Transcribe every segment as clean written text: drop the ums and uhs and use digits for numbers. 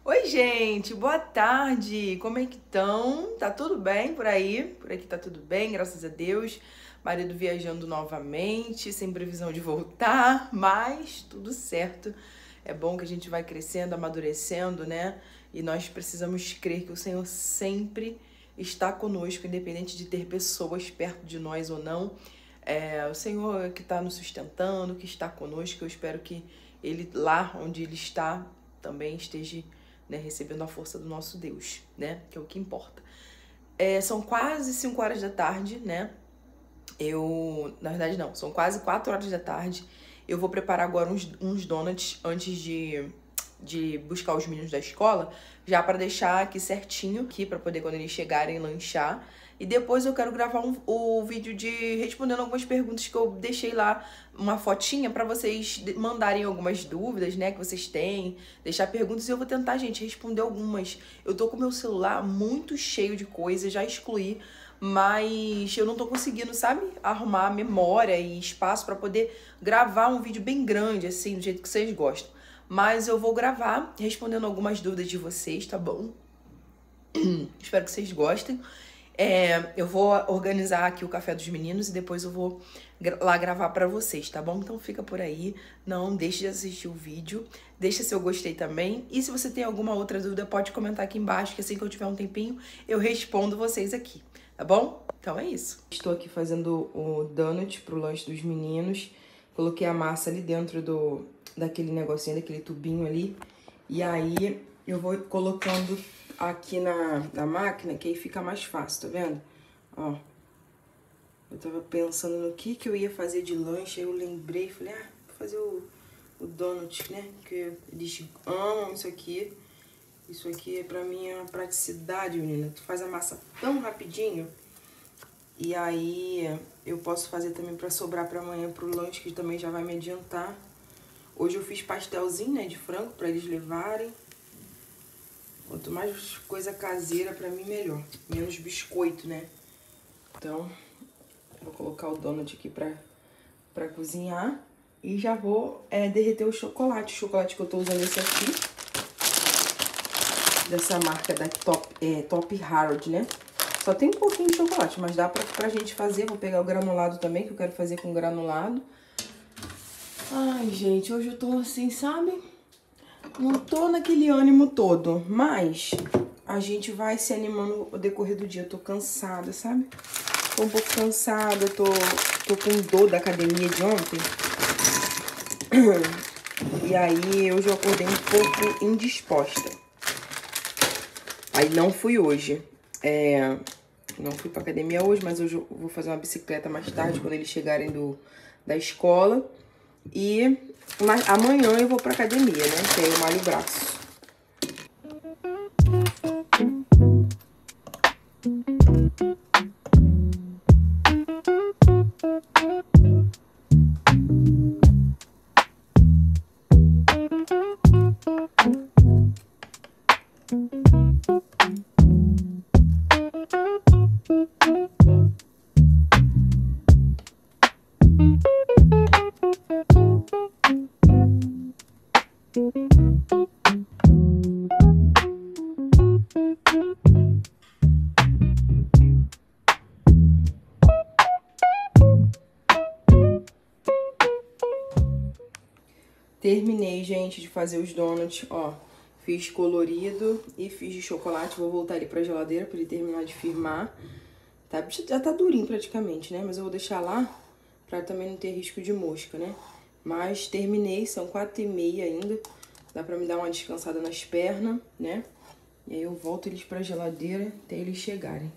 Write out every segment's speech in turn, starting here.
Oi, gente, boa tarde. Como é que estão? Tá tudo bem por aí? Por aqui tá tudo bem, graças a Deus. Marido viajando novamente, sem previsão de voltar, mas tudo certo. É bom que a gente vai crescendo, amadurecendo, né? E nós precisamos crer que o Senhor sempre está conosco, independente de ter pessoas perto de nós ou não. O Senhor que está nos sustentando, que está conosco. Eu espero que Ele, lá onde Ele está, também esteja, né, recebendo a força do nosso Deus, né? Que é o que importa. São quase 5 horas da tarde, né? Na verdade não, são quase 4 horas da tarde. Eu vou preparar agora uns donuts antes de buscar os meninos da escola, já para deixar aqui certinho, aqui para poder quando eles chegarem lanchar. E depois eu quero gravar o vídeo de respondendo algumas perguntas que eu deixei lá, uma fotinha para vocês mandarem algumas dúvidas, né, que vocês têm, deixar perguntas e eu vou tentar, gente, responder algumas. Eu tô com meu celular muito cheio de coisa, já excluí, mas eu não tô conseguindo, sabe, arrumar memória e espaço para poder gravar um vídeo bem grande, assim, do jeito que vocês gostam. Mas eu vou gravar respondendo algumas dúvidas de vocês, tá bom? Espero que vocês gostem. Eu vou organizar aqui o café dos meninos e depois eu vou lá gravar pra vocês, tá bom? Então fica por aí, não deixe de assistir o vídeo, deixa seu gostei também. E se você tem alguma outra dúvida, pode comentar aqui embaixo, que assim que eu tiver um tempinho, eu respondo vocês aqui, tá bom? Então é isso. Estou aqui fazendo o donut pro lanche dos meninos. Coloquei a massa ali dentro daquele negocinho, daquele tubinho ali. E aí eu vou colocando aqui na máquina, que aí fica mais fácil, tá vendo? Ó, eu tava pensando no que eu ia fazer de lanche, aí eu lembrei, falei, vou fazer o donut, né? Porque eles amam isso aqui. Isso aqui pra mim é uma praticidade, menina. Tu faz a massa tão rapidinho. E aí eu posso fazer também pra sobrar pra amanhã pro lanche, que também já vai me adiantar. Hoje eu fiz pastelzinho, né, de frango pra eles levarem. Quanto mais coisa caseira, pra mim, melhor. Menos biscoito, né? Então, vou colocar o donut aqui pra cozinhar. E já vou derreter o chocolate. O chocolate que eu tô usando esse aqui. Dessa marca da Top Harold, né? Só tem um pouquinho de chocolate, mas dá pra gente fazer. Vou pegar o granulado também, que eu quero fazer com granulado. Ai, gente, hoje eu tô assim, sabe? Não tô naquele ânimo todo, mas a gente vai se animando ao decorrer do dia. Eu tô cansada, sabe? Tô um pouco cansada, tô com dor da academia de ontem. E aí, hoje eu acordei um pouco indisposta. Aí não fui hoje. Não fui pra academia hoje, mas hoje eu vou fazer uma bicicleta mais tarde, quando eles chegarem da escola. Mas amanhã eu vou pra academia, né? Que aí eu malho o braço. Terminei, gente, de fazer os donuts, ó. Fiz colorido e fiz de chocolate. Vou voltar ele pra geladeira pra ele terminar de firmar. Já tá durinho praticamente, né? Mas eu vou deixar lá pra também não ter risco de mosca, né? Mas terminei, são 4h30 ainda. Dá pra me dar uma descansada nas pernas, né? E aí eu volto eles pra geladeira até eles chegarem.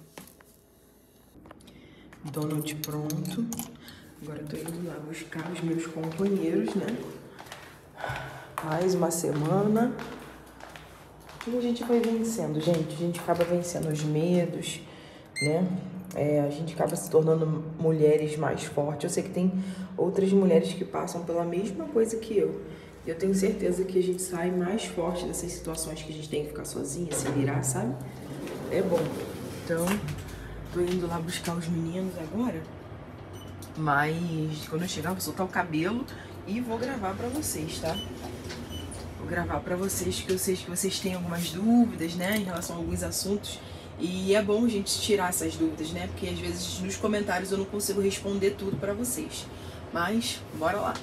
Donut pronto. Agora eu tô indo lá buscar os meus companheiros, né? Mais uma semana. E a gente vai vencendo, gente. A gente acaba vencendo os medos, né? A gente acaba se tornando mulheres mais fortes. Eu sei que tem outras mulheres que passam pela mesma coisa que eu. Eu tenho certeza que a gente sai mais forte dessas situações que a gente tem que ficar sozinha, se virar, sabe? É bom. Então, tô indo lá buscar os meninos agora. Mas quando eu chegar, vou soltar o cabelo e vou gravar pra vocês, tá? Vou gravar pra vocês, porque eu sei que vocês têm algumas dúvidas, né, em relação a alguns assuntos. E é bom a gente tirar essas dúvidas, né, porque às vezes nos comentários eu não consigo responder tudo pra vocês. Mas, bora lá.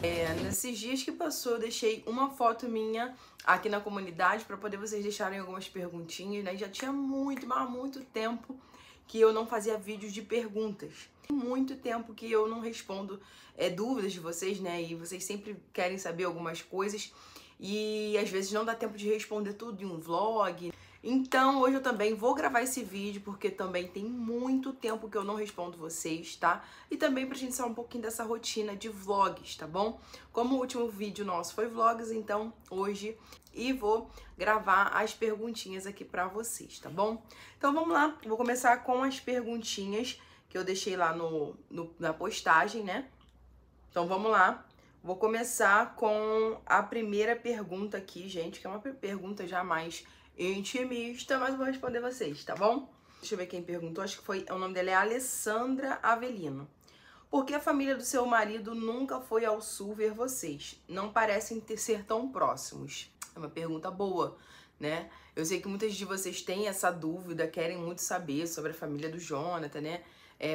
Nesses dias que passou, eu deixei uma foto minha aqui na comunidade pra poder vocês deixarem algumas perguntinhas, né? Já tinha muito, mas muito tempo que eu não fazia vídeos de perguntas. Tem muito tempo que eu não respondo dúvidas de vocês, né? E vocês sempre querem saber algumas coisas e às vezes não dá tempo de responder tudo em um vlog. Então hoje eu também vou gravar esse vídeo porque também tem muito tempo que eu não respondo vocês, tá? E também pra gente sair um pouquinho dessa rotina de vlogs, tá bom? Como o último vídeo nosso foi vlogs, então hoje vou gravar as perguntinhas aqui pra vocês, tá bom? Então vamos lá, vou começar com as perguntinhas que eu deixei lá na postagem, né? Então vamos lá. Vou começar com a primeira pergunta aqui, gente, que é uma pergunta já mais intimista, mas eu vou responder vocês, tá bom? Deixa eu ver quem perguntou, acho que o nome dela é Alessandra Avelino. Por que a família do seu marido nunca foi ao sul ver vocês? Não parecem ser tão próximos. É uma pergunta boa, né? Eu sei que muitas de vocês têm essa dúvida, querem muito saber sobre a família do Jonathan, né?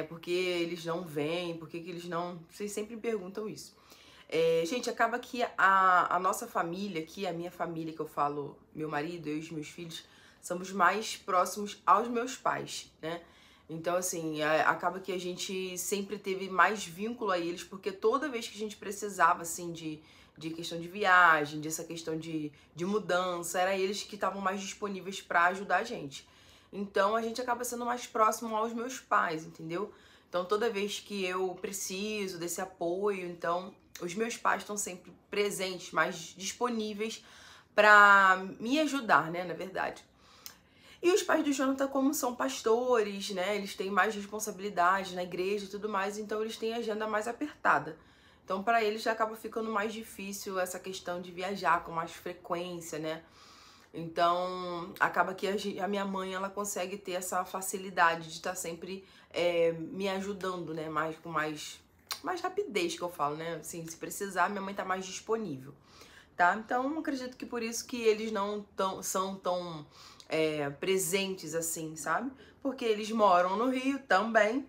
Porque eles não vêm, por que eles não... Vocês sempre perguntam isso. Gente, acaba que a nossa família aqui, a minha família que eu falo, meu marido, eu e os meus filhos, somos mais próximos aos meus pais, né? Então, assim, acaba que a gente sempre teve mais vínculo a eles, porque toda vez que a gente precisava, assim, de questão de viagem, dessa questão de mudança, era eles que estavam mais disponíveis para ajudar a gente. Então, a gente acaba sendo mais próximo aos meus pais, entendeu? Então, toda vez que eu preciso desse apoio, então, os meus pais estão sempre presentes, mais disponíveis para me ajudar, né, na verdade. E os pais do Jonathan, como são pastores, né, eles têm mais responsabilidade na igreja e tudo mais, então eles têm a agenda mais apertada. Então, para eles, acaba ficando mais difícil essa questão de viajar com mais frequência, né? Então, acaba que a minha mãe, ela consegue ter essa facilidade de estar sempre me ajudando, né? Com mais rapidez, que eu falo, né? Assim, se precisar, minha mãe tá mais disponível, tá? Então, acredito que por isso que eles não são tão presentes assim, sabe? Porque eles moram no Rio também,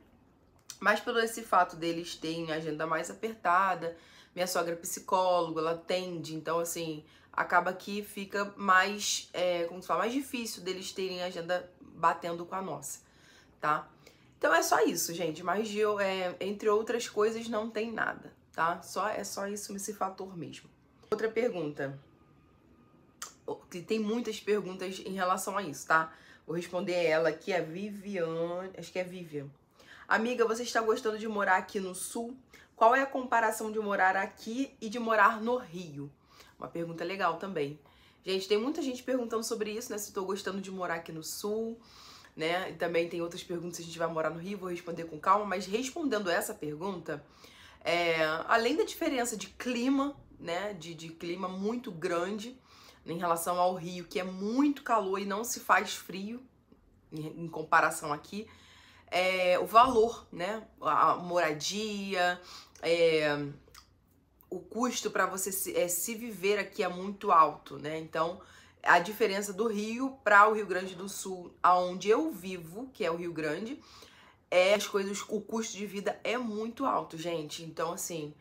mas pelo esse fato deles terem agenda mais apertada, minha sogra é psicóloga, ela atende, então assim, acaba que fica mais, como se fala, mais difícil deles terem agenda batendo com a nossa, tá? Então é só isso, gente, mas entre outras coisas não tem nada, tá? É só isso, esse fator mesmo. Outra pergunta, que tem muitas perguntas em relação a isso, tá? Vou responder ela aqui, a Viviane, acho que é Vivian. Amiga, você está gostando de morar aqui no sul? Qual é a comparação de morar aqui e de morar no Rio? Uma pergunta legal também. Gente, tem muita gente perguntando sobre isso, né? Se estou gostando de morar aqui no sul, né? E também tem outras perguntas se a gente vai morar no Rio, vou responder com calma. Mas respondendo essa pergunta, além da diferença de clima, né? De clima muito grande em relação ao Rio, que é muito calor e não se faz frio em comparação aqui, o valor, né? A moradia, o custo para você se viver aqui é muito alto, né? Então, a diferença do Rio para o Rio Grande do Sul, aonde eu vivo, que é o Rio Grande, o custo de vida é muito alto, gente. Então, assim,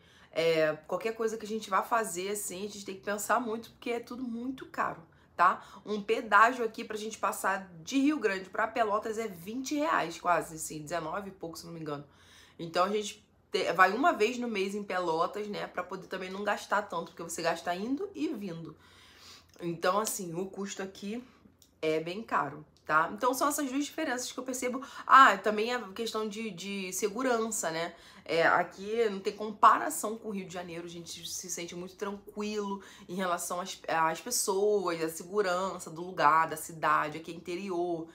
qualquer coisa que a gente vá fazer, assim, a gente tem que pensar muito, porque é tudo muito caro, tá? Um pedágio aqui pra gente passar de Rio Grande pra Pelotas é R$20 quase, assim, 19 e pouco, se não me engano. Então a gente vai uma vez no mês em Pelotas, né, pra poder também não gastar tanto, porque você gasta indo e vindo. Então, assim, o custo aqui é bem caro, tá? Então são essas duas diferenças que eu percebo. Também a questão de segurança, né? Aqui não tem comparação com o Rio de Janeiro, a gente se sente muito tranquilo em relação às pessoas, à segurança do lugar, da cidade, aqui é interior.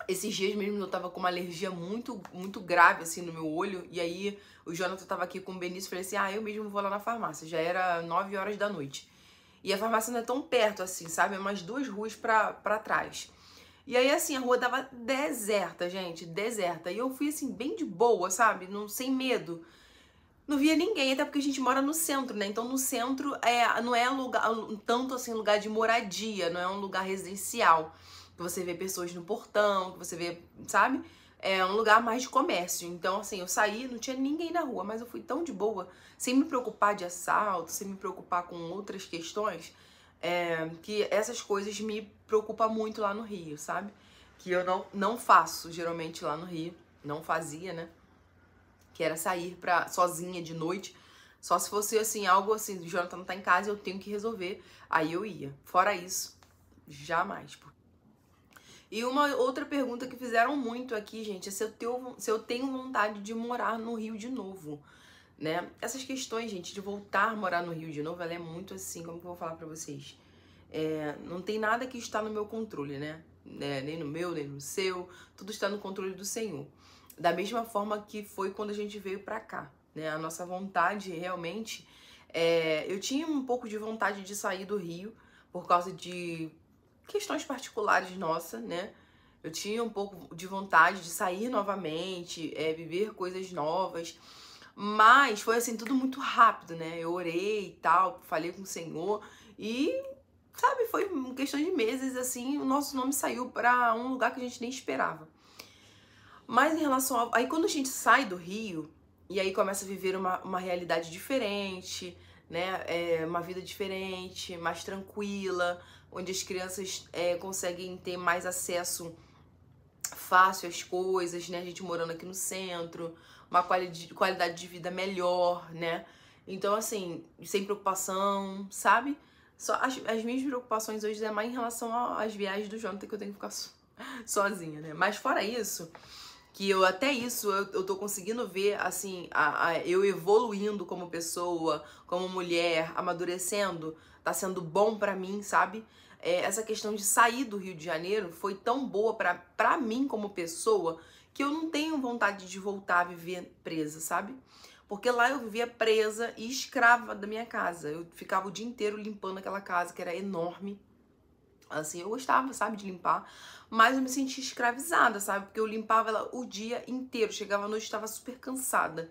Esses dias mesmo eu tava com uma alergia muito, muito grave, assim, no meu olho, e aí o Jonathan tava aqui com o Benício e falei assim, eu mesmo vou lá na farmácia, já era 9 horas da noite. E a farmácia não é tão perto assim, sabe? É umas 2 ruas pra trás. E aí, assim, a rua tava deserta, gente, deserta. E eu fui, assim, bem de boa, sabe? Sem medo. não via ninguém, até porque a gente mora no centro, né? Então no centro não é lugar, tanto assim lugar de moradia, não é um lugar residencial. Que você vê pessoas no portão, que você vê, sabe? É um lugar mais de comércio. Então, assim, eu saí, não tinha ninguém na rua, mas eu fui tão de boa, sem me preocupar de assalto, sem me preocupar com outras questões, que essas coisas me preocupam muito lá no Rio, sabe? Que eu não faço geralmente lá no Rio, não fazia, né? Que era sair sozinha de noite. Só se fosse assim, algo assim, o Jonathan não tá em casa, eu tenho que resolver. Aí eu ia. Fora isso, jamais. E uma outra pergunta que fizeram muito aqui, gente, é se eu tenho vontade de morar no Rio de novo, né? Essas questões, gente, de voltar a morar no Rio de novo, ela é muito assim, como que eu vou falar pra vocês? Não tem nada que está no meu controle, né? Nem no meu, nem no seu, tudo está no controle do Senhor. Da mesma forma que foi quando a gente veio pra cá, né? A nossa vontade realmente, eu tinha um pouco de vontade de sair do Rio por causa de questões particulares nossa, né? Eu tinha um pouco de vontade de sair novamente, viver coisas novas, mas foi assim, tudo muito rápido, né? Eu orei e tal, falei com o Senhor e, sabe, foi uma questão de meses, assim, o nosso nome saiu pra um lugar que a gente nem esperava. Mas em relação aí quando a gente sai do Rio e aí começa a viver uma realidade diferente, né? Uma vida diferente, mais tranquila, onde as crianças conseguem ter mais acesso fácil às coisas, né? A gente morando aqui no centro, uma qualidade de vida melhor, né? Então, assim, sem preocupação, sabe? Só as minhas preocupações hoje é mais em relação às viagens do Jonathan, que eu tenho que ficar sozinha, né? Mas fora isso, que até isso eu tô conseguindo ver, assim, eu evoluindo como pessoa, como mulher, amadurecendo, tá sendo bom pra mim, sabe? Essa questão de sair do Rio de Janeiro foi tão boa pra mim como pessoa que eu não tenho vontade de voltar a viver presa, sabe? Porque lá eu vivia presa e escrava da minha casa. Eu ficava o dia inteiro limpando aquela casa que era enorme. Assim, eu gostava, sabe, de limpar, mas eu me sentia escravizada, sabe? Porque eu limpava ela o dia inteiro, chegava à noite e estava super cansada.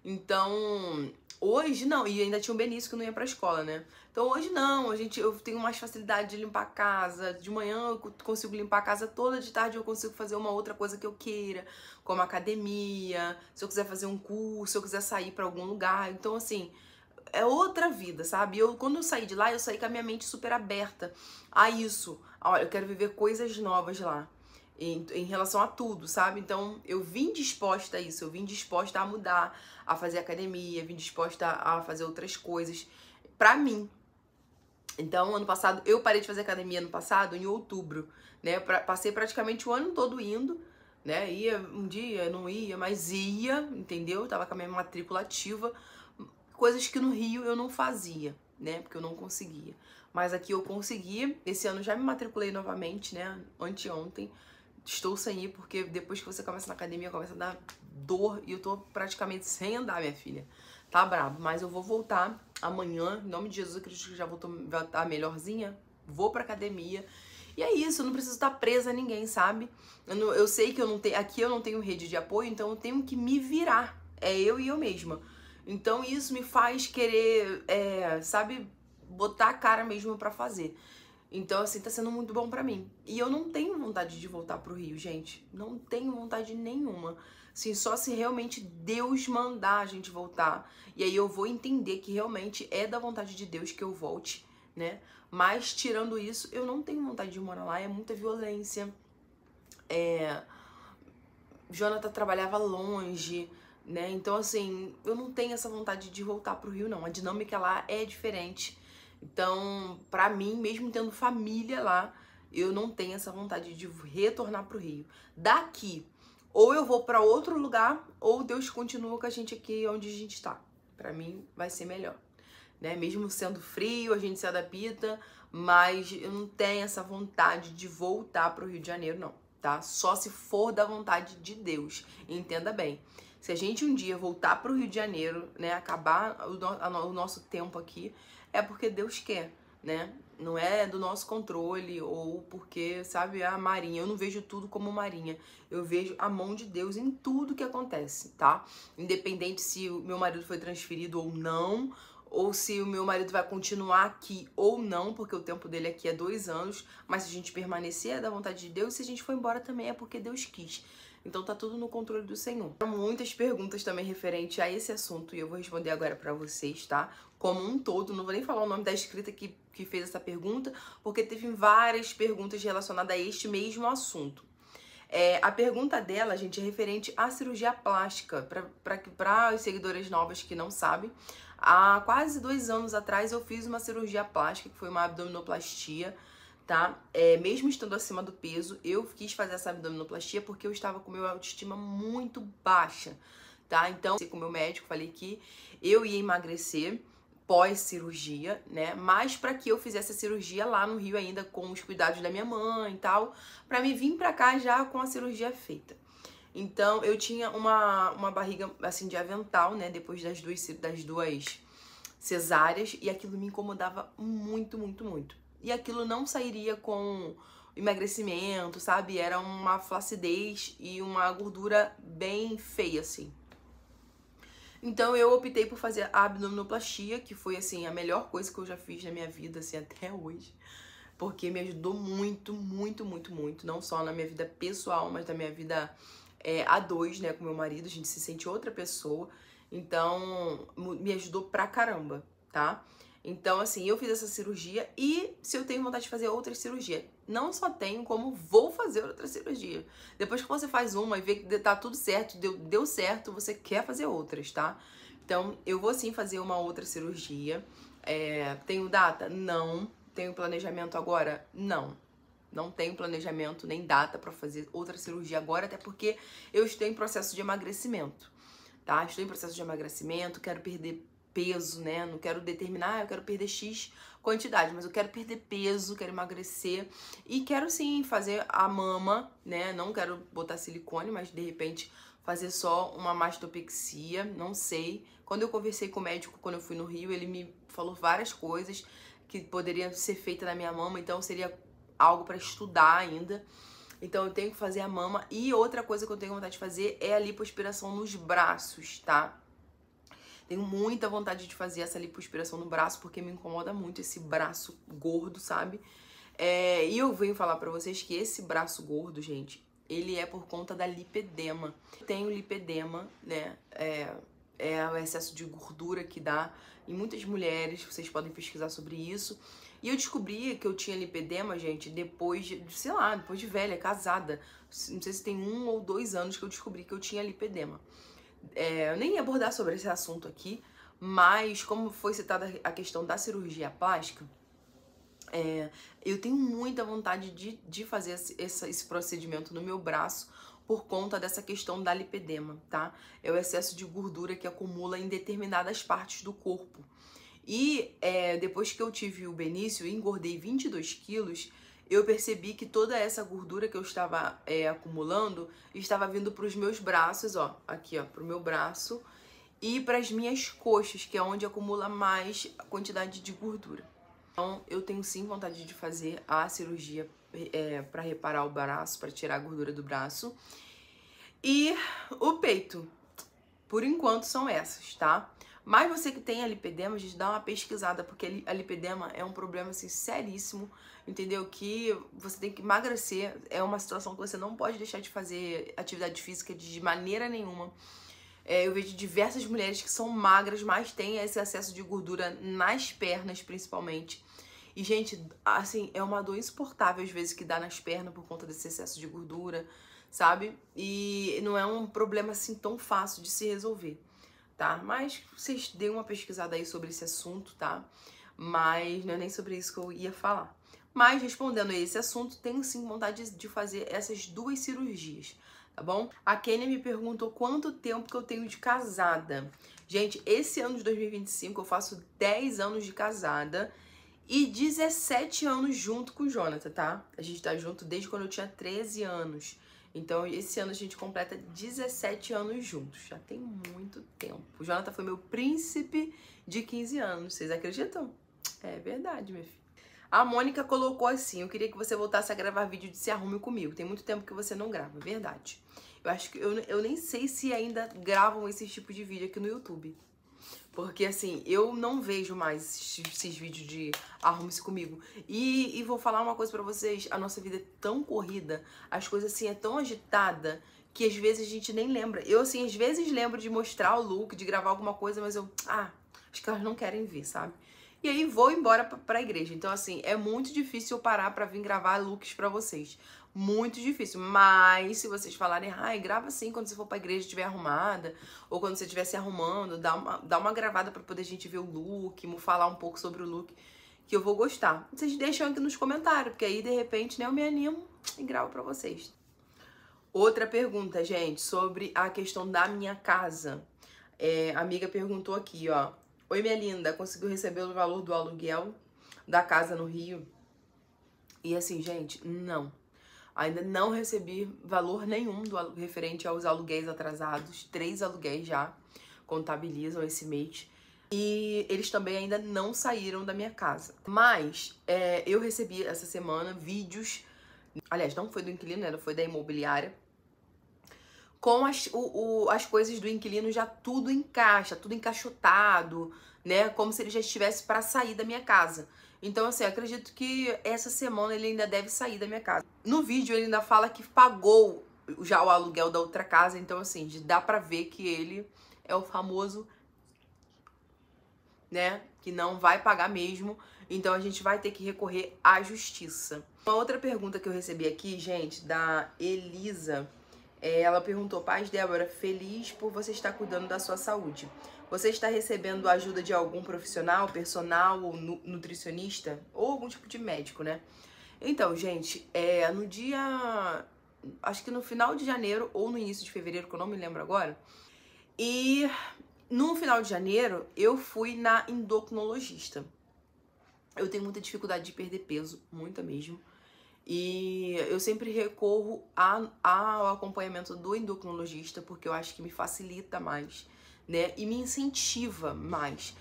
Então, hoje não, e ainda tinha o Benício que eu não ia pra escola, né? Então hoje não, eu tenho mais facilidade de limpar a casa, de manhã eu consigo limpar a casa toda, de tarde eu consigo fazer uma outra coisa que eu queira, como academia, se eu quiser fazer um curso, se eu quiser sair pra algum lugar. Então, assim, é outra vida, sabe? Quando eu saí de lá, eu saí com a minha mente super aberta a isso. Olha, eu quero viver coisas novas lá, em relação a tudo, sabe? Então, eu vim disposta a isso, eu vim disposta a mudar, a fazer academia, vim disposta a fazer outras coisas pra mim. Então, ano passado, eu parei de fazer academia ano passado, em outubro, né? Passei praticamente o ano todo indo, né? Ia um dia, não ia, mas ia, entendeu? Tava com a minha matrícula ativa. Coisas que no Rio eu não fazia, né? Porque eu não conseguia. Mas aqui eu consegui. Esse ano já me matriculei novamente, né? Anteontem. Estou sem ir, porque depois que você começa na academia, começa a dar dor. E eu tô praticamente sem andar, minha filha. Tá brabo. Mas eu vou voltar amanhã. Em nome de Jesus, eu acredito que já vou estar melhorzinha. Vou pra academia. E é isso, eu não preciso estar presa a ninguém, sabe? Eu sei que aqui eu não tenho rede de apoio, então eu tenho que me virar. É eu e eu mesma. Então isso me faz querer, sabe, botar a cara mesmo pra fazer. Então, assim, tá sendo muito bom pra mim. E eu não tenho vontade de voltar pro Rio, gente. Não tenho vontade nenhuma. Assim, só se realmente Deus mandar a gente voltar. E aí eu vou entender que realmente é da vontade de Deus que eu volte, né? Mas, tirando isso, eu não tenho vontade de morar lá. É muita violência. Jonathan trabalhava longe, né? Então, assim, eu não tenho essa vontade de voltar pro Rio, não. A dinâmica lá é diferente. Então, pra mim, mesmo tendo família lá, eu não tenho essa vontade de retornar pro Rio. Daqui, ou eu vou pra outro lugar, ou Deus continua com a gente aqui onde a gente tá. Pra mim, vai ser melhor, né? Mesmo sendo frio, a gente se adapta, mas eu não tenho essa vontade de voltar pro Rio de Janeiro, não. Tá? Só se for da vontade de Deus. Entenda bem. Se a gente um dia voltar pro Rio de Janeiro, né, acabar o nosso tempo aqui, é porque Deus quer, né? não é do nosso controle, ou porque, sabe, a Marinha, eu não vejo tudo como Marinha, eu vejo a mão de Deus em tudo que acontece, tá? Independente se o meu marido foi transferido ou não, ou se o meu marido vai continuar aqui ou não, porque o tempo dele aqui é 2 anos, mas se a gente permanecer é da vontade de Deus, se a gente for embora também é porque Deus quis. Então tá tudo no controle do Senhor. Muitas perguntas também referente a esse assunto e eu vou responder agora pra vocês, tá? Como um todo, não vou nem falar o nome da inscrita que fez essa pergunta, porque teve várias perguntas relacionadas a este mesmo assunto. A pergunta dela, gente, é referente à cirurgia plástica. Para os seguidores novos que não sabem, há quase 2 anos atrás eu fiz uma cirurgia plástica, que foi uma abdominoplastia, tá? Mesmo estando acima do peso, eu quis fazer essa abdominoplastia porque eu estava com meu autoestima muito baixa, tá? Então, com o meu médico, falei que eu ia emagrecer pós-cirurgia, né? Mas para que eu fizesse a cirurgia lá no Rio ainda com os cuidados da minha mãe e tal, para me vir para cá já com a cirurgia feita. Então, eu tinha uma barriga assim de avental, né, depois das duas cesáreas, e aquilo me incomodava muito, muito, muito. E aquilo não sairia com emagrecimento, sabe? Era uma flacidez e uma gordura bem feia, assim. Então eu optei por fazer a abdominoplastia, que foi, assim, a melhor coisa que eu já fiz na minha vida, assim, até hoje. Porque me ajudou muito, muito, muito, muito. Não só na minha vida pessoal, mas na minha vida a dois, né, com meu marido. A gente se sente outra pessoa. Então, me ajudou pra caramba, tá? Então, assim, eu fiz essa cirurgia e se eu tenho vontade de fazer outra cirurgia, não só tenho, como vou fazer outra cirurgia. Depois que você faz uma e vê que tá tudo certo, deu certo, você quer fazer outras, tá? Então, eu vou sim fazer uma outra cirurgia. Tenho data? Não. Tenho planejamento agora? Não. Não tenho planejamento nem data pra fazer outra cirurgia agora, até porque eu estou em processo de emagrecimento, tá? Estou em processo de emagrecimento, quero perder peso, né? Não quero determinar, eu quero perder X quantidade, mas eu quero perder peso, quero emagrecer e quero sim fazer a mama, né? Não quero botar silicone, mas de repente fazer só uma mastopexia, não sei. Quando eu conversei com o médico, quando eu fui no Rio, ele me falou várias coisas que poderiam ser feitas na minha mama, então seria algo para estudar ainda. Então eu tenho que fazer a mama. E outra coisa que eu tenho vontade de fazer é a lipoaspiração nos braços, tá? Tenho muita vontade de fazer essa lipoaspiração no braço, porque me incomoda muito esse braço gordo, sabe? E eu venho falar pra vocês que esse braço gordo, gente, ele é por conta da lipedema. Eu tenho lipedema, né? É o excesso de gordura que dá em muitas mulheres, vocês podem pesquisar sobre isso. E eu descobri que eu tinha lipedema, gente, depois de, sei lá, depois de velha, casada. Não sei se tem 1 ou 2 anos que eu descobri que eu tinha lipedema. Eu nem ia abordar sobre esse assunto aqui, mas como foi citada a questão da cirurgia plástica, eu tenho muita vontade de fazer esse procedimento no meu braço por conta dessa questão da lipedema, tá? É o excesso de gordura que acumula em determinadas partes do corpo. E depois que eu tive o Benício e engordei 22 quilos, eu percebi que toda essa gordura que eu estava acumulando estava vindo para os meus braços, ó, aqui, ó, para o meu braço e para as minhas coxas, que é onde acumula mais quantidade de gordura. Então, eu tenho sim vontade de fazer a cirurgia para reparar o braço, para tirar a gordura do braço. E o peito, por enquanto, são essas, tá? Mas você que tem a lipedema, gente, dá uma pesquisada, porque a lipedema é um problema, assim, seríssimo, entendeu? Que você tem que emagrecer, é uma situação que você não pode deixar de fazer atividade física de maneira nenhuma. Eu vejo diversas mulheres que são magras, mas têm esse excesso de gordura nas pernas, principalmente. E, gente, assim, é uma dor insuportável, às vezes, que dá nas pernas por conta desse excesso de gordura, sabe? E não é um problema, assim, tão fácil de se resolver, tá? Mas vocês deem uma pesquisada aí sobre esse assunto, tá? Mas não é nem sobre isso que eu ia falar. Mas, respondendo a esse assunto, tenho sim vontade de fazer essas 2 cirurgias, tá bom? A Kênia me perguntou quanto tempo que eu tenho de casada. Gente, esse ano de 2025 eu faço 10 anos de casada e 17 anos junto com o Jonathan, tá? A gente tá junto desde quando eu tinha 13 anos. Então, esse ano a gente completa 17 anos juntos. Já tem muito tempo. O Jonathan foi meu príncipe de 15 anos. Vocês acreditam? É verdade, meu filho. A Mônica colocou assim: eu queria que você voltasse a gravar vídeo de Se Arrume Comigo. Tem muito tempo que você não grava, verdade. Eu acho que eu nem sei se ainda gravam esse tipo de vídeo aqui no YouTube. Porque, assim, eu não vejo mais esses vídeos de Arrume-se Comigo. E vou falar uma coisa pra vocês. A nossa vida é tão corrida, as coisas, assim, é tão agitada, que às vezes a gente nem lembra. Eu, assim, às vezes lembro de mostrar o look, de gravar alguma coisa, mas eu... acho que elas não querem ver, sabe? E aí vou embora pra igreja. Então, assim, é muito difícil eu parar pra vir gravar looks pra vocês. Muito difícil. Mas se vocês falarem, grava assim quando você for pra igreja e estiver arrumada, ou quando você estiver se arrumando, dá uma gravada pra poder a gente ver o look, falar um pouco sobre o look, que eu vou gostar. Vocês deixam aqui nos comentários, porque aí, de repente, né, eu me animo e gravo pra vocês. Outra pergunta, gente, sobre a questão da minha casa. A amiga perguntou aqui, ó. Oi, minha linda, conseguiu receber o valor do aluguel da casa no Rio? E assim, gente, não. Ainda não recebi valor nenhum referente aos aluguéis atrasados. 3 aluguéis já contabilizam esse mês. E eles também ainda não saíram da minha casa. Mas eu recebi essa semana vídeos... Aliás, não foi do inquilino, né? Foi da imobiliária. Com as coisas do inquilino já tudo em caixa, tudo encaixotado, né? Como se ele já estivesse para sair da minha casa. Então, assim, acredito que essa semana ele ainda deve sair da minha casa. No vídeo ele ainda fala que pagou já o aluguel da outra casa. Então, assim, dá pra ver que ele é o famoso, né? Que não vai pagar mesmo. Então, a gente vai ter que recorrer à justiça. Uma outra pergunta que eu recebi aqui, gente, da Elisa... Ela perguntou: Paz, Débora, feliz por você estar cuidando da sua saúde. Você está recebendo a ajuda de algum profissional, personal ou nutricionista? Ou algum tipo de médico, né? Então, gente, no dia... Acho que no final de janeiro ou no início de fevereiro, que eu não me lembro agora. E no final de janeiro, eu fui na endocrinologista. Eu tenho muita dificuldade de perder peso, muita mesmo. E eu sempre recorro ao acompanhamento do endocrinologista, porque eu acho que me facilita mais, né? E me incentiva mais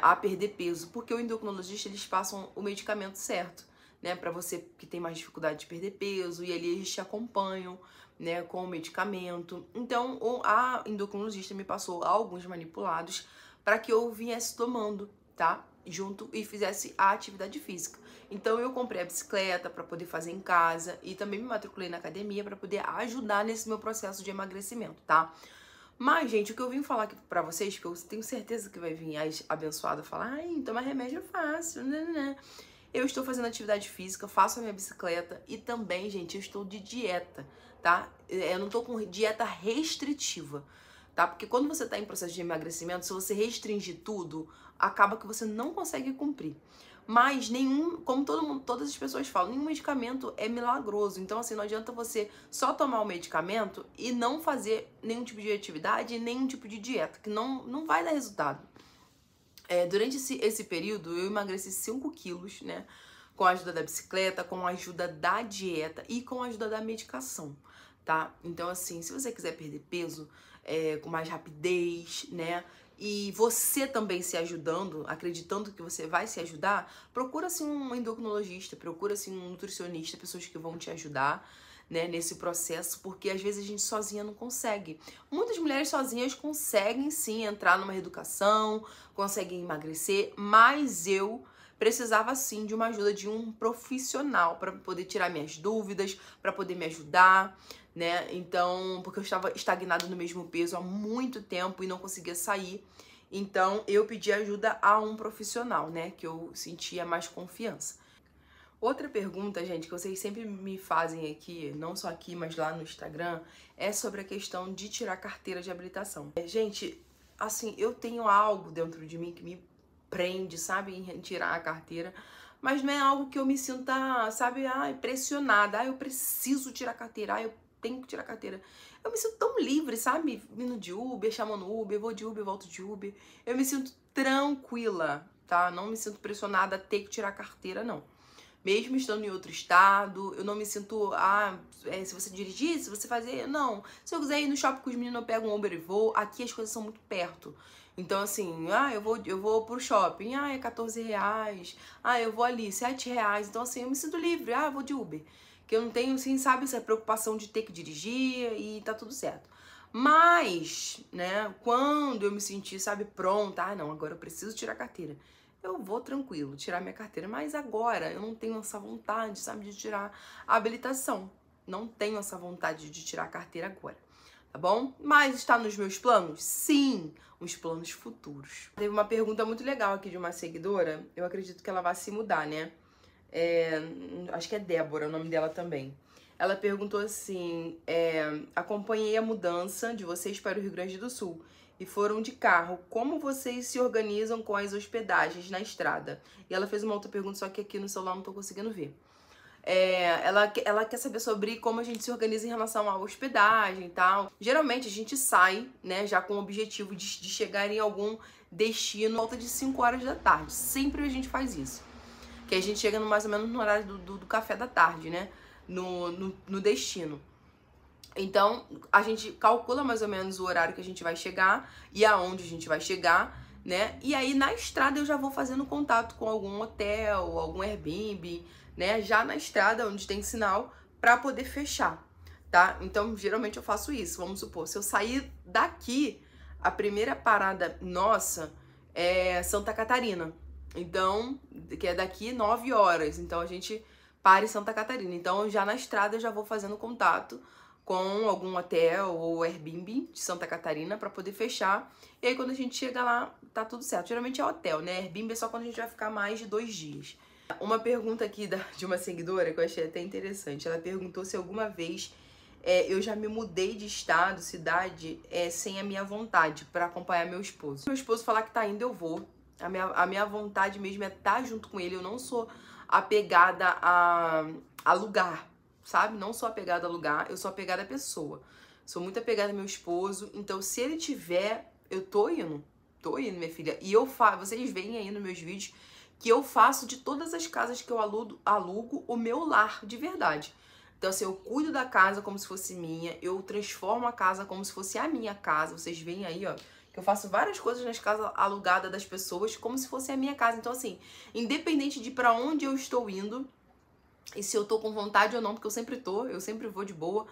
a perder peso, porque o endocrinologista, eles passam o medicamento certo, né? Pra você que tem mais dificuldade de perder peso, e ali eles te acompanham, né? Com o medicamento. Então, a endocrinologista me passou alguns manipulados para que eu viesse tomando, tá? Junto e fizesse a atividade física. Então eu comprei a bicicleta para poder fazer em casa e também me matriculei na academia para poder ajudar nesse meu processo de emagrecimento, tá? Mas, gente, o que eu vim falar aqui pra vocês, que eu tenho certeza que vai vir as abençoadas falar: toma remédio fácil, né? Eu estou fazendo atividade física, faço a minha bicicleta e também, gente, eu estou de dieta, tá? Eu não tô com dieta restritiva, tá? Porque quando você tá em processo de emagrecimento, se você restringir tudo, acaba que você não consegue cumprir. Mas como todas as pessoas falam, nenhum medicamento é milagroso. Então, assim, não adianta você só tomar o medicamento e não fazer nenhum tipo de atividade e nenhum tipo de dieta, que não vai dar resultado. Durante esse período, eu emagreci 5 quilos, né? Com a ajuda da bicicleta, com a ajuda da dieta e com a ajuda da medicação, tá? Então, assim, se você quiser perder peso com mais rapidez, né? E você também se ajudando, acreditando que você vai se ajudar, procura assim um endocrinologista, procura assim um nutricionista, pessoas que vão te ajudar, né, nesse processo, porque às vezes a gente sozinha não consegue. Muitas mulheres sozinhas conseguem sim entrar numa reeducação, conseguem emagrecer, mas eu precisava sim de uma ajuda de um profissional para poder tirar minhas dúvidas, para poder me ajudar, né? Então, porque eu estava estagnada no mesmo peso há muito tempo e não conseguia sair. Então, eu pedi ajuda a um profissional, né, que eu sentia mais confiança. Outra pergunta, gente, que vocês sempre me fazem aqui, não só aqui, mas lá no Instagram, é sobre a questão de tirar carteira de habilitação. Gente, assim, eu tenho algo dentro de mim que me prende, sabe, em tirar a carteira, mas não é algo que eu me sinta, sabe, pressionada, eu preciso tirar a carteira, eu tenho que tirar a carteira. Eu me sinto tão livre, sabe, vindo de Uber, chamando Uber, vou de Uber, volto de Uber. Eu me sinto tranquila, tá? Não me sinto pressionada a ter que tirar a carteira, não. Mesmo estando em outro estado, eu não me sinto, se você dirigir, se você fazer, não. Se eu quiser ir no shopping com os meninos, eu pego um Uber e vou. Aqui as coisas são muito perto. Então, assim, eu vou pro shopping, é R$14. Eu vou ali, R$7. Então, assim, eu me sinto livre, eu vou de Uber. Que eu não tenho, assim, sabe, essa preocupação de ter que dirigir e tá tudo certo. Mas, né, quando eu me sentir, sabe, pronta, não, agora eu preciso tirar a carteira. Eu vou tranquilo tirar minha carteira, mas agora eu não tenho essa vontade, sabe, de tirar a habilitação. Não tenho essa vontade de tirar a carteira agora, tá bom? Mas está nos meus planos? Sim, os planos futuros. Teve uma pergunta muito legal aqui de uma seguidora, eu acredito que ela vai se mudar, né? Acho que é Débora o nome dela também. Ela perguntou assim, acompanhei a mudança de vocês para o Rio Grande do Sul e foram de carro. Como vocês se organizam com as hospedagens na estrada? E ela fez uma outra pergunta, só que aqui no celular não tô conseguindo ver. Ela quer saber sobre como a gente se organiza em relação à hospedagem e tal. Geralmente a gente sai, né, já com o objetivo de chegar em algum destino volta de 5 horas da tarde. Sempre a gente faz isso. Que a gente chega mais ou menos no horário do café da tarde, né? No destino. Então, a gente calcula mais ou menos o horário que a gente vai chegar e aonde a gente vai chegar, né? E aí, na estrada, eu já vou fazendo contato com algum hotel, algum Airbnb, né? Já na estrada, onde tem sinal, pra poder fechar, tá? Então, geralmente eu faço isso. Vamos supor, se eu sair daqui, a primeira parada nossa é Santa Catarina. Então, que é daqui 9 horas. Então, a gente para em Santa Catarina. Então, já na estrada, eu já vou fazendo contato com algum hotel ou Airbnb de Santa Catarina para poder fechar. E aí, quando a gente chega lá, tá tudo certo. Geralmente é hotel, né? Airbnb é só quando a gente vai ficar mais de 2 dias. Uma pergunta aqui de uma seguidora que eu achei até interessante. Ela perguntou se alguma vez eu já me mudei de estado, cidade, sem a minha vontade, para acompanhar meu esposo. Se meu esposo falar que tá indo, eu vou. A minha vontade mesmo é estar junto com ele. Eu não sou apegada a lugar, sabe? Não sou apegada a lugar, eu sou apegada a pessoa. Sou muito apegada ao meu esposo. Então, se ele tiver, eu tô indo. Tô indo, minha filha. E vocês veem aí nos meus vídeos que eu faço de todas as casas que eu alugo o meu lar de verdade. Então, assim, eu cuido da casa como se fosse minha, eu transformo a casa como se fosse a minha casa. Vocês veem aí, ó, que eu faço várias coisas nas casas alugadas das pessoas como se fosse a minha casa. Então, assim, independente de pra onde eu estou indo, e se eu tô com vontade ou não, porque eu sempre vou de boa,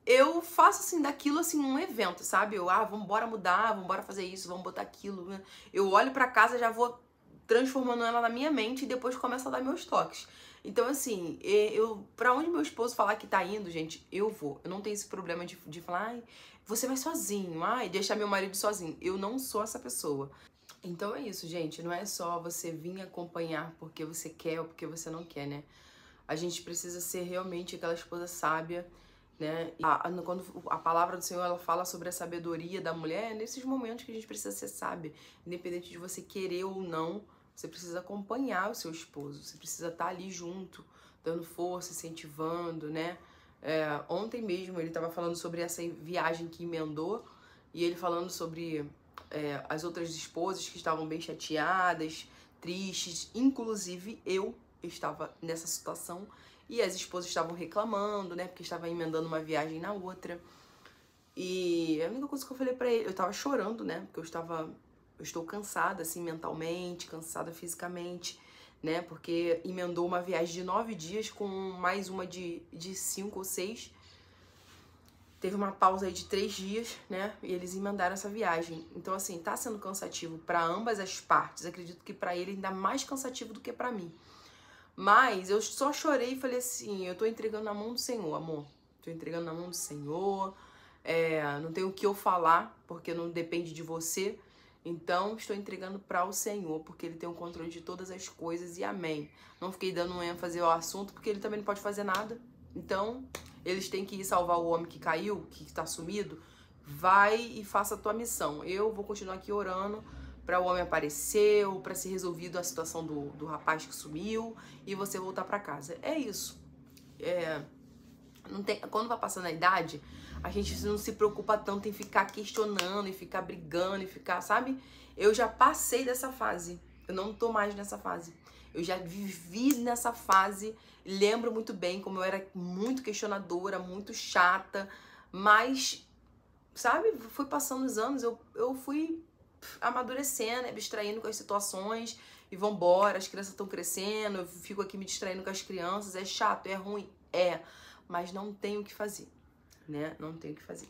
eu faço, assim, daquilo, assim, um evento, sabe? Vamos embora mudar, vamos embora fazer isso, vamos botar aquilo, né? Eu olho pra casa, já vou transformando ela na minha mente e depois começo a dar meus toques. Então, assim, pra onde meu esposo falar que tá indo, gente, eu vou. Eu não tenho esse problema de falar, você vai sozinho, deixar meu marido sozinho. Eu não sou essa pessoa. Então é isso, gente. Não é só você vir acompanhar porque você quer ou porque você não quer, né? A gente precisa ser realmente aquela esposa sábia, né? Quando a palavra do Senhor ela fala sobre a sabedoria da mulher, é nesses momentos que a gente precisa ser sábia. Independente de você querer ou não, você precisa acompanhar o seu esposo. Você precisa estar ali junto, dando força, incentivando, né? Ontem mesmo ele estava falando sobre essa viagem que emendou e ele falando sobre as outras esposas que estavam bem chateadas, tristes, inclusive eu estava nessa situação e as esposas estavam reclamando, né, porque estava emendando uma viagem na outra. E a única coisa que eu falei pra ele, eu tava chorando, né, porque eu estou cansada, assim, mentalmente, cansada fisicamente, né, porque emendou uma viagem de 9 dias com mais uma de 5 ou 6. Teve uma pausa aí de 3 dias, né? E eles emendaram essa viagem. Então, assim, tá sendo cansativo para ambas as partes. Acredito que para ele ainda mais cansativo do que para mim. Mas eu só chorei e falei assim, eu tô entregando na mão do Senhor, amor. Tô entregando na mão do Senhor. Não tenho o que eu falar, porque não depende de você. Então, estou entregando para o Senhor, porque Ele tem o controle de todas as coisas e amém. Não fiquei dando um ênfase ao assunto, porque Ele também não pode fazer nada. Então, eles têm que ir salvar o homem que caiu, que está sumido. Vai e faça a tua missão. Eu vou continuar aqui orando para o homem aparecer, ou para ser resolvido a situação do rapaz que sumiu e você voltar para casa. É isso. Quando vai passando a idade, a gente não se preocupa tanto em ficar questionando, e ficar brigando, e ficar, sabe? Eu já passei dessa fase. Eu não tô mais nessa fase. Eu já vivi nessa fase. Lembro muito bem como eu era muito questionadora, muito chata, mas sabe, fui passando os anos, eu fui amadurecendo, abstraindo com as situações e vambora, as crianças estão crescendo, eu fico aqui me distraindo com as crianças, é chato, é ruim, mas não tenho o que fazer, né? Não tenho o que fazer.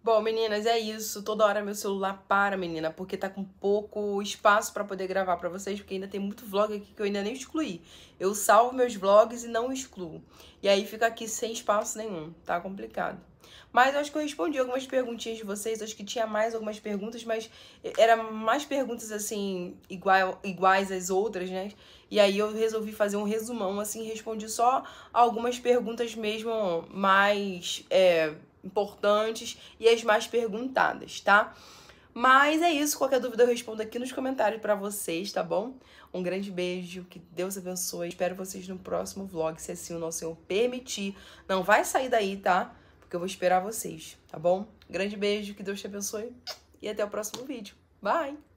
Bom, meninas, é isso. Toda hora meu celular para, menina, porque tá com pouco espaço pra poder gravar pra vocês, porque ainda tem muito vlog aqui que eu ainda nem excluí. Eu salvo meus vlogs e não excluo. E aí fica aqui sem espaço nenhum. Tá complicado. Mas eu acho que eu respondi algumas perguntinhas de vocês. Acho que tinha mais algumas perguntas, mas eram mais perguntas, assim, iguais às outras, né? E aí eu resolvi fazer um resumão, assim, respondi só algumas perguntas mesmo mais importantes e as mais perguntadas, tá? Mas é isso, qualquer dúvida eu respondo aqui nos comentários pra vocês, tá bom? Um grande beijo, que Deus abençoe. Espero vocês no próximo vlog, se assim o nosso Senhor permitir. Não vai sair daí, tá? Porque eu vou esperar vocês, tá bom? Grande beijo, que Deus te abençoe e até o próximo vídeo. Bye!